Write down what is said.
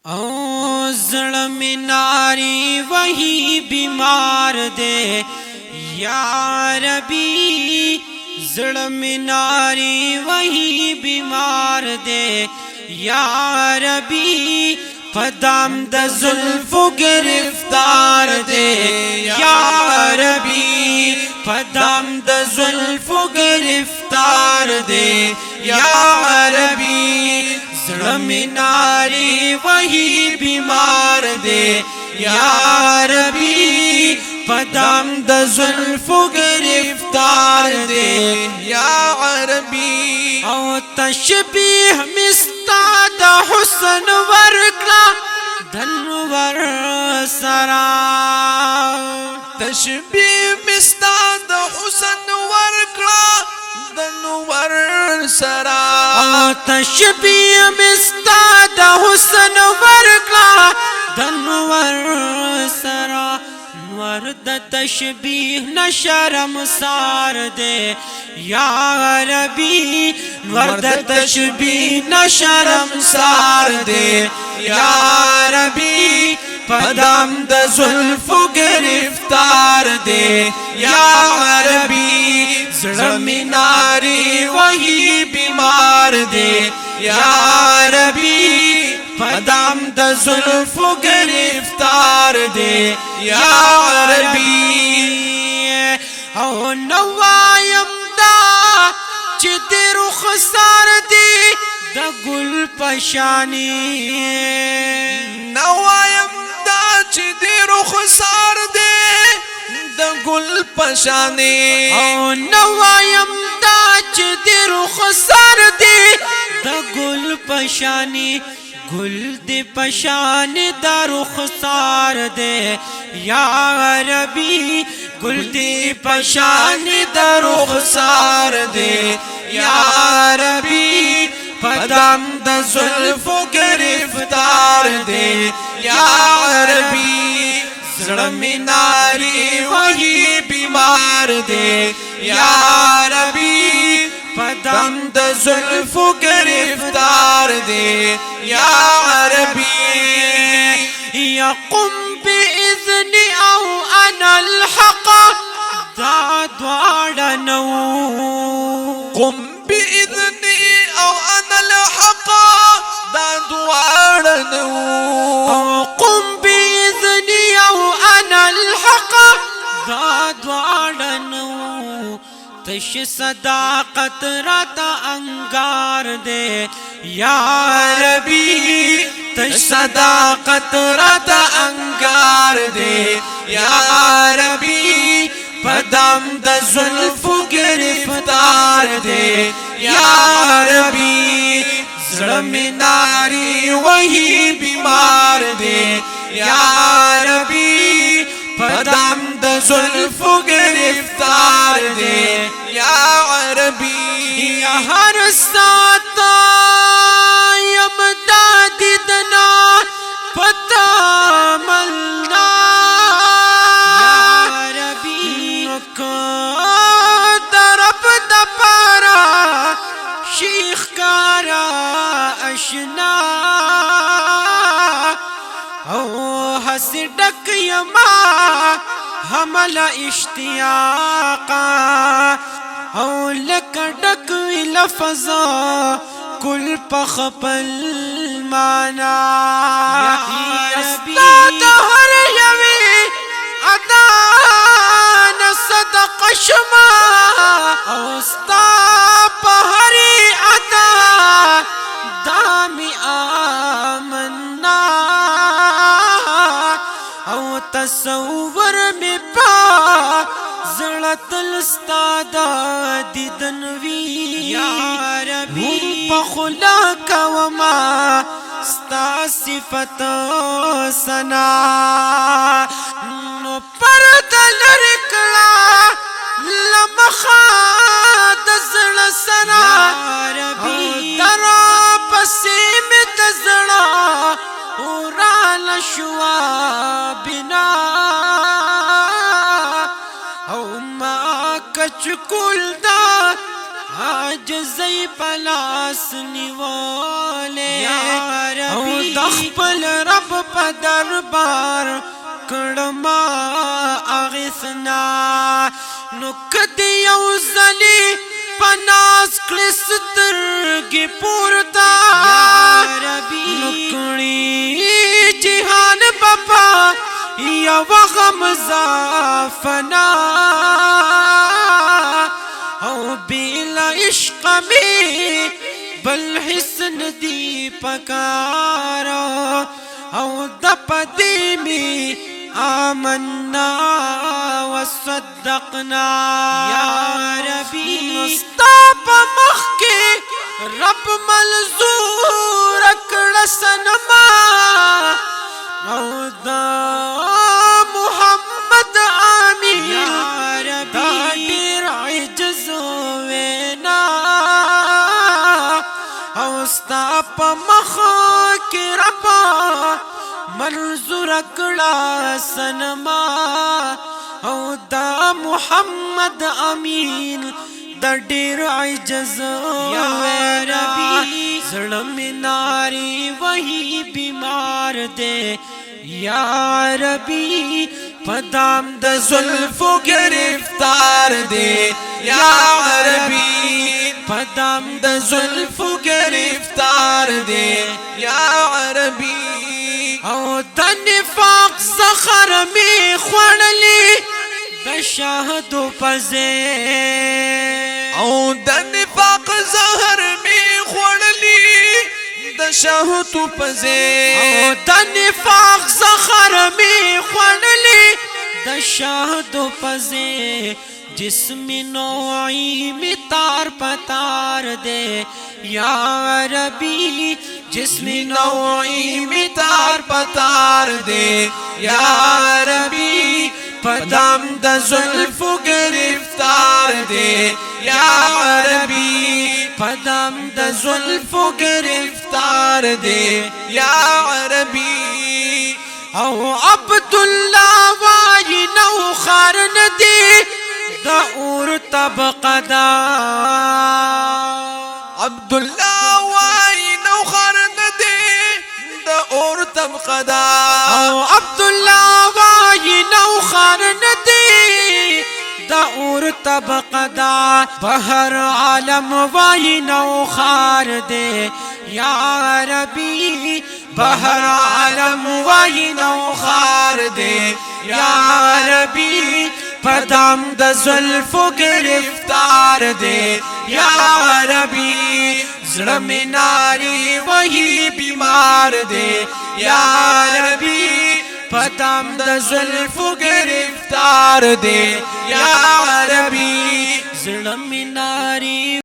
او زړه می ناری وہی بیمار دے یا ربی زړه می ناری وہی بیمار دے یا ربی پدام د زلفو گرفتار دے یا ربی پدام د زلفو گرفتار دے یا ربی زړه می ناری وہی بیمار دے یا ربی پدام د زلفو گرفتار دے یا ربی او تشبیح مستا د حسن ورکلا دنور سرا تشبیح مستا د حسن ورکلا دنور سرا تشبیح مستا د حسن ورکلا دنور سرا نور د تشبیح نشرم سار دے یا ربی نور د تشبیح نشرم سار دے یا ربی پدام د زلفو گرفتار دے یا ربی زړه می ناری وہی بیمار دے یا ربی پدام د زلفو گرفتار دے یا ربی او نوایم دا چې د رخسار دی د ګل پشانی نوایم دا چې د رخسار دی د ګل پشانی او نوایم دا چې د رخسار دی د ګل پشانی گل دی پشان دا رخسار دے یا ربی گل دی پشان دا رخسار دے یا ربی پدام دا زلفو گرفتار دے یا ربی زړه می ناری وہی بیمار دے یا ربی پدام د زلفو گرفتار دے یا ربی یا قم بإذن او انا الحق دا دواړه نو قم بإذن او انا الحق دا دواړه نو قم بإذن او انا الحق دا دواړه نو تش صداقت راتا انگار دے یا ربی تش صداقت راتا انگار دے یا ربی پدام د زلفو گرفتار دے یا ربی زړه می ناری وہی بیمار دے یا ربی پدام د زلفو گرفتار دے یا ربی یا ہر ساتا یم دادی دنا پتا ملنا یا ربی درب دپارا شیخ کارا اشنا او حسی ڈک یما حمل اشتیاقا او لک ڈک لفظا کل پخپل مانا استاد ہر یوی ادا نصدق شما او استا پہری ادا دامی آمنا او تصور می پا زړه استادا دیدن وی یا ربی پخلا کوما ستا صفت سنا نو پرد لرکلا لمخا د زړه سنا ربی درا پسې می د زړه ورال شوا بنا او ما کچ کول دا عجزی پلاس نیواله او دخپل رب پا دربار کڑما اغیثنا نو کدی یو زلی پناس کلسترگی پورتا نو کڑی جہان بپا یا وغم زافنا او بیلا عشق میں بل حسن دی پکارا او دپدی میں آمنا وصدقنا یا ربی نستاپ مخ کے رب ملزور اکڑ سنما او دا محمد آمین یا ربی دا دیر عجز وینا او ستا پا مخا کی ربا منظور اکڑا سنما او دا محمد آمین دا دیر عجز وینا زڑم ناری وہی بیمار دے یا ربی پدام د زلفو گرفتار دے یا ربی پدام د زلفو گرفتار دے یا ربی او د نفاق زخر می خوڑلی د شاہدو پزے او د نفاق زہر می خوڑلی د شاہدو پزے او د نفاق زخر می خوڑلی د شاہدو پزے جسم نوعی میں تار پتار دے یا ربی جسم نوعی میں تار پتار دے یا ربی پدام د زلفو گرفتار دے یا ربی پدام د زلفو گرفتار دے یا ربی او عبداللہ وائی نو خارن دے دا اور طبقہ دا عبداللہ وائی نو خارن دے دا اور طبقہ دا او عبداللہ وائی نو خارن دے دا اور طبقہ دا بہر عالم وائی نو خار دے یا ربی بہر عالم وائی نو خار دے یا ربی پدام د زلفو گرفتار دے یا ربی زڑم ناری وہی بیمار دے یا ربی پدام د زلفو گرفتار دے یا ربی زڑم ناری